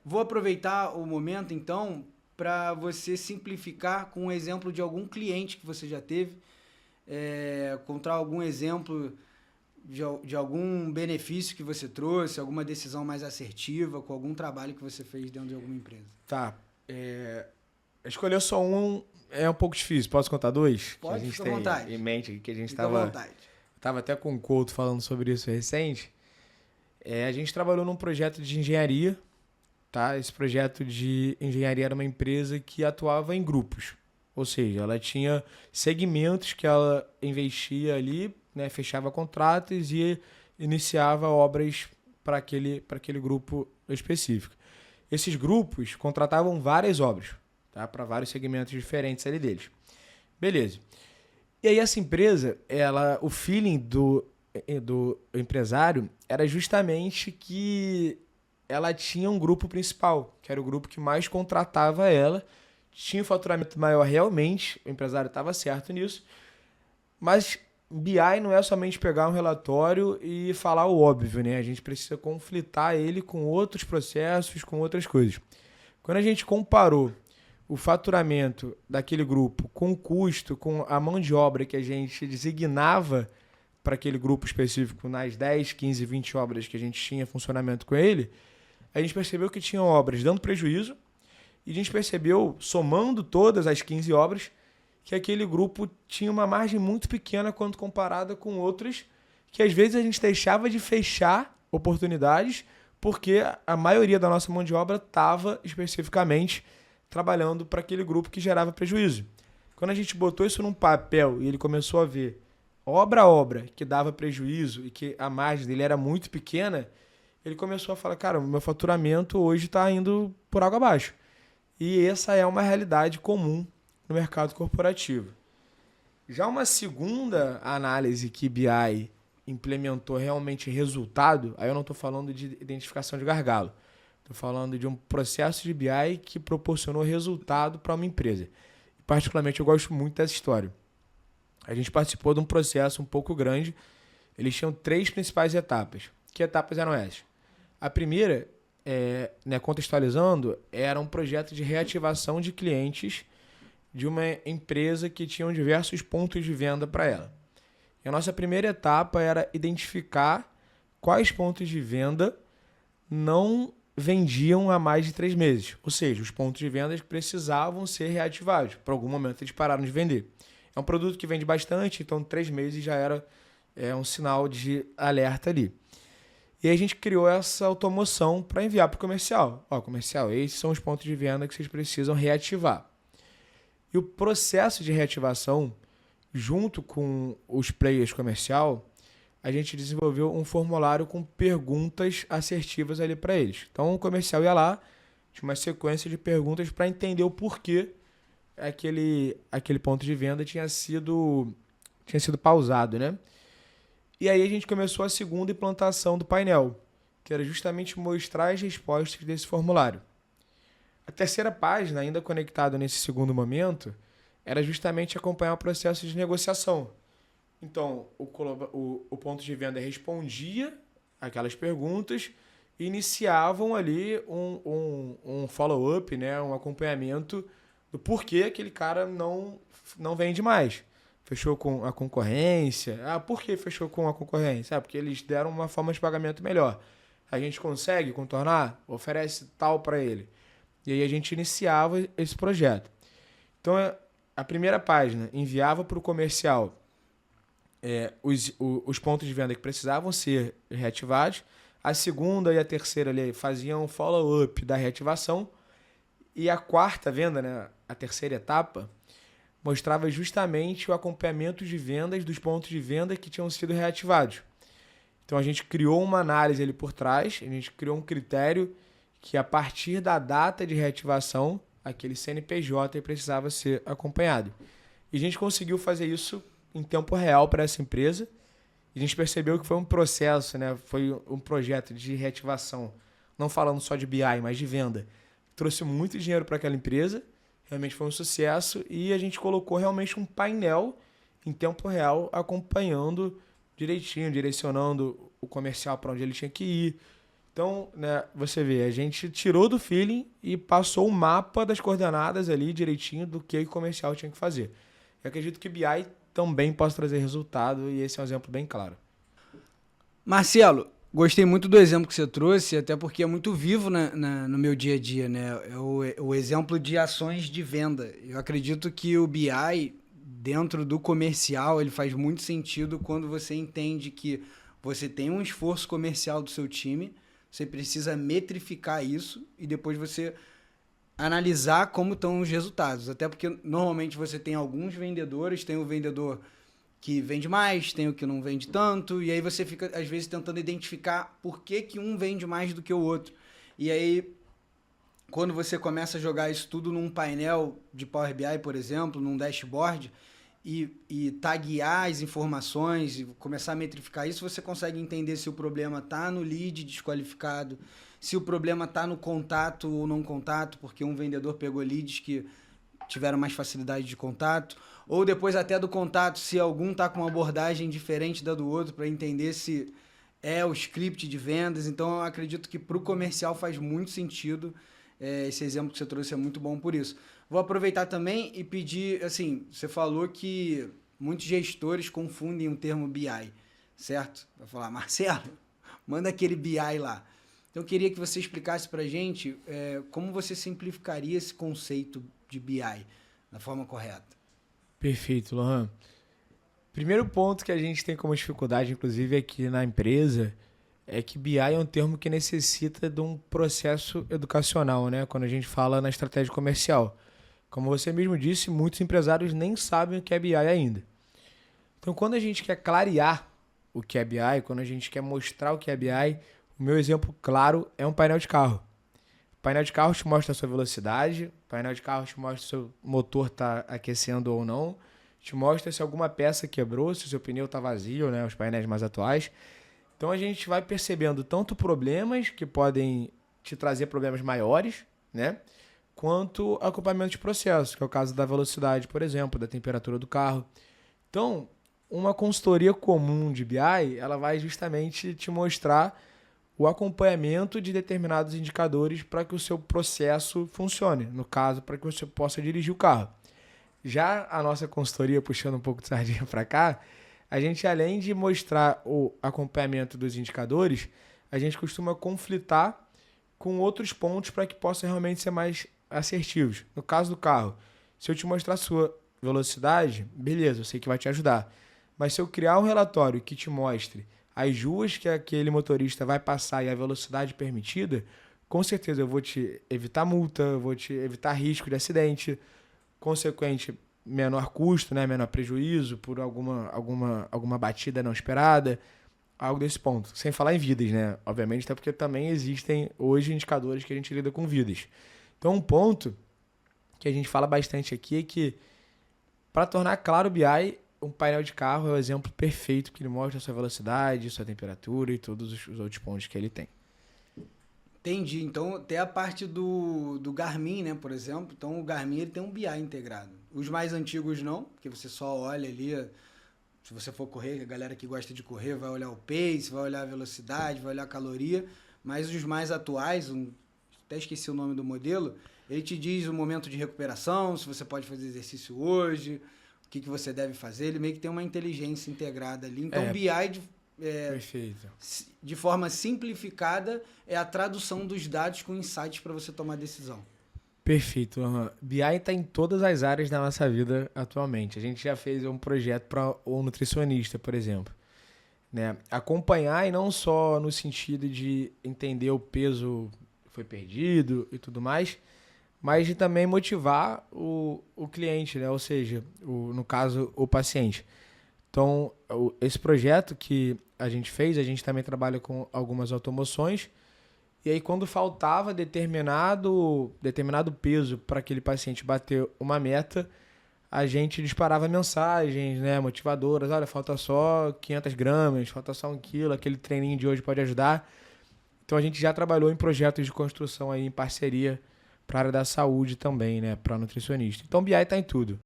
Vou aproveitar o momento, então, para você simplificar com um exemplo de algum cliente que você já teve, contar algum exemplo de algum benefício que você trouxe, alguma decisão mais assertiva, com algum trabalho que você fez dentro de alguma empresa. Tá. Escolher só um é um pouco difícil. Posso contar dois? Que a Pode, gente fica à tem em vontade. mente aqui, que a gente Fica à estava vontade. tava até com o Couto falando sobre isso recente. A gente trabalhou num projeto de engenharia, tá? Esse projeto de engenharia era uma empresa que atuava em grupos. Ou seja, ela tinha segmentos que ela investia ali, né? Fechava contratos e iniciava obras para aquele grupo específico. Esses grupos contratavam várias obras, tá? Para vários segmentos diferentes ali deles. Beleza. E aí essa empresa, o feeling do empresário era justamente que ela tinha um grupo principal, que era o grupo que mais contratava ela, tinha um faturamento maior realmente, o empresário estava certo nisso, mas BI não é somente pegar um relatório e falar o óbvio, né? A gente precisa conflitar ele com outros processos, com outras coisas. Quando a gente comparou o faturamento daquele grupo com o custo, com a mão de obra que a gente designava para aquele grupo específico nas 10, 15, 20 obras que a gente tinha funcionamento com ele, a gente percebeu que tinham obras dando prejuízo e a gente percebeu, somando todas as 15 obras, que aquele grupo tinha uma margem muito pequena quando comparada com outras, que às vezes a gente deixava de fechar oportunidades porque a maioria da nossa mão de obra estava especificamente trabalhando para aquele grupo que gerava prejuízo. Quando a gente botou isso num papel e ele começou a ver obra a obra que dava prejuízo e que a margem dele era muito pequena, ele começou a falar, cara, o meu faturamento hoje está indo por água abaixo. E essa é uma realidade comum no mercado corporativo. Já uma segunda análise que BI implementou realmente resultado, aí eu não estou falando de identificação de gargalo, estou falando de um processo de BI que proporcionou resultado para uma empresa. Particularmente eu gosto muito dessa história. A gente participou de um processo um pouco grande, eles tinham 3 principais etapas. Que etapas eram essas? A primeira, contextualizando, era um projeto de reativação de clientes de uma empresa que tinham diversos pontos de venda para ela. E a nossa primeira etapa era identificar quais pontos de venda não vendiam há mais de 3 meses. Ou seja, os pontos de venda que precisavam ser reativados. Por algum momento eles pararam de vender. É um produto que vende bastante, então 3 meses já era um sinal de alerta ali. E aí a gente criou essa automoção para enviar para o comercial. Ó, comercial, esses são os pontos de venda que vocês precisam reativar. E o processo de reativação, junto com os players comercial, a gente desenvolveu um formulário com perguntas assertivas ali para eles. Então o comercial ia lá, tinha uma sequência de perguntas para entender o porquê aquele ponto de venda tinha sido pausado, né? E aí a gente começou a segunda implantação do painel, que era justamente mostrar as respostas desse formulário. A terceira página, ainda conectada nesse segundo momento, era justamente acompanhar o processo de negociação. Então, o ponto de venda respondia aquelas perguntas e iniciavam ali um follow-up, né? Um acompanhamento do porquê aquele cara não vende mais. Fechou com a concorrência. Ah, por que fechou com a concorrência? Ah, porque eles deram uma forma de pagamento melhor. A gente consegue contornar? Oferece tal para ele. E aí a gente iniciava esse projeto. Então, a primeira página enviava para o comercial os pontos de venda que precisavam ser reativados. A segunda e a terceira ali faziam um follow-up da reativação. E a quarta venda, né, a terceira etapa, mostrava justamente o acompanhamento de vendas dos pontos de venda que tinham sido reativados. Então a gente criou uma análise ali por trás, a gente criou um critério que a partir da data de reativação, aquele CNPJ precisava ser acompanhado. E a gente conseguiu fazer isso em tempo real para essa empresa. E a gente percebeu que foi um processo, né? Foi um projeto de reativação, não falando só de BI, mas de venda. Trouxe muito dinheiro para aquela empresa, realmente foi um sucesso e a gente colocou realmente um painel em tempo real acompanhando direitinho, direcionando o comercial para onde ele tinha que ir. Então, né, você vê, a gente tirou do feeling e passou o mapa das coordenadas ali direitinho do que o comercial tinha que fazer. Eu acredito que BI também possa trazer resultado e esse é um exemplo bem claro. Marcelo, gostei muito do exemplo que você trouxe, até porque é muito vivo no meu dia a dia, né? É o exemplo de ações de venda. Eu acredito que o BI, dentro do comercial, ele faz muito sentido quando você entende que você tem um esforço comercial do seu time, você precisa metrificar isso e depois você analisar como estão os resultados. Até porque normalmente você tem alguns vendedores, tem o vendedor que vende mais, tem o que não vende tanto, e aí você fica, às vezes, tentando identificar por que um vende mais do que o outro. E aí, quando você começa a jogar isso tudo num painel de Power BI, por exemplo, num dashboard, e taguear as informações e começar a metrificar isso, você consegue entender se o problema está no lead desqualificado, se o problema está no contato ou não contato, porque um vendedor pegou leads que tiveram mais facilidade de contato, ou depois até do contato, se algum está com uma abordagem diferente da do outro, para entender se é o script de vendas. Então, eu acredito que para o comercial faz muito sentido. Esse exemplo que você trouxe é muito bom por isso. Vou aproveitar também e pedir, assim, você falou que muitos gestores confundem o termo BI, certo? Vai falar, Marcelo, manda aquele BI lá. Então, eu queria que você explicasse para a gente como você simplificaria esse conceito de BI da forma correta. Perfeito, Lohan. Primeiro ponto que a gente tem como dificuldade, inclusive aqui na empresa, é que BI é um termo que necessita de um processo educacional, né? Quando a gente fala na estratégia comercial. Como você mesmo disse, muitos empresários nem sabem o que é BI ainda. Então, quando a gente quer clarear o que é BI, quando a gente quer mostrar o que é BI, o meu exemplo claro é um painel de carro. O painel de carro te mostra a sua velocidade, o painel de carro te mostra se o seu motor está aquecendo ou não, te mostra se alguma peça quebrou, se o seu pneu está vazio, né? Os painéis mais atuais. Então a gente vai percebendo tanto problemas que podem te trazer problemas maiores, né? Quanto acompanhamento de processo, que é o caso da velocidade, por exemplo, da temperatura do carro. Então, uma consultoria comum de BI, ela vai justamente te mostrar o acompanhamento de determinados indicadores para que o seu processo funcione. No caso, para que você possa dirigir o carro. Já a nossa consultoria, puxando um pouco de sardinha para cá, a gente, além de mostrar o acompanhamento dos indicadores, a gente costuma conflitar com outros pontos para que possam realmente ser mais assertivos. No caso do carro, se eu te mostrar a sua velocidade, beleza, eu sei que vai te ajudar. Mas se eu criar um relatório que te mostre as ruas que aquele motorista vai passar e a velocidade permitida, com certeza eu vou te evitar multa, eu vou te evitar risco de acidente, consequente, menor custo, né, menor prejuízo por alguma batida não esperada, algo desse ponto. Sem falar em vidas, né? Obviamente, até porque também existem hoje indicadores que a gente lida com vidas. Então, um ponto que a gente fala bastante aqui é que, para tornar claro o BI, um painel de carro é o exemplo perfeito que ele mostra a sua velocidade, sua temperatura e todos os outros pontos que ele tem. Entendi. Então, tem a parte do Garmin, né, por exemplo. Então, o Garmin ele tem um BI integrado. Os mais antigos não, porque você só olha ali, se você for correr, a galera que gosta de correr vai olhar o pace, vai olhar a velocidade, vai olhar a caloria. Mas os mais atuais, até esqueci o nome do modelo, ele te diz o momento de recuperação, se você pode fazer exercício hoje, o que você deve fazer. Ele meio que tem uma inteligência integrada ali. Então, BI... Perfeito. De forma simplificada, é a tradução dos dados com insights para você tomar decisão. Perfeito. BI está em todas as áreas da nossa vida atualmente. A gente já fez um projeto para o nutricionista, por exemplo. Né? Acompanhar, e não só no sentido de entender o peso que foi perdido e tudo mais, mas de também motivar o cliente, né? Ou seja, no caso, o paciente. Então, esse projeto que a gente fez, a gente também trabalha com algumas automoções, e aí quando faltava determinado peso para aquele paciente bater uma meta, a gente disparava mensagens, né, motivadoras, olha, falta só 500 gramas, falta só 1 quilo, aquele treininho de hoje pode ajudar. Então a gente já trabalhou em projetos de construção aí em parceria para a área da saúde também, né, para nutricionista. Então BI está em tudo.